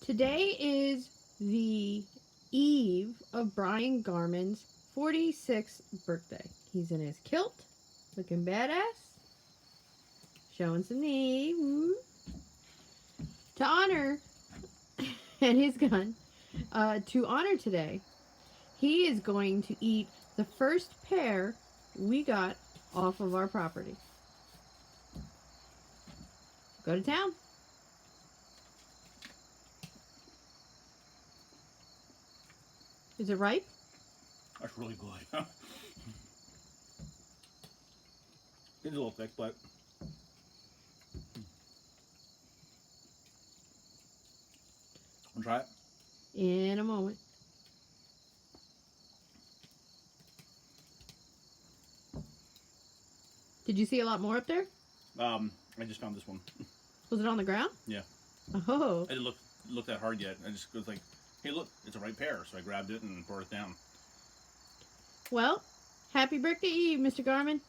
Today is the eve of Brian Garman's 46th birthday. He's in his kilt, looking badass, showing some knee. Woo. To honor, and his gun, to honor today, he is going to eat the first pear we got off of our property. Go to town. Is it ripe? That's really good. It's a little thick, but I'll try it. In a moment. Did you see a lot more up there? I just found this one. Was it on the ground? Yeah. Oh. I didn't look that hard yet. I just was like, hey, look, it's a ripe pear. So I grabbed it and brought it down. Well, happy birthday Eve, Mr. Garman.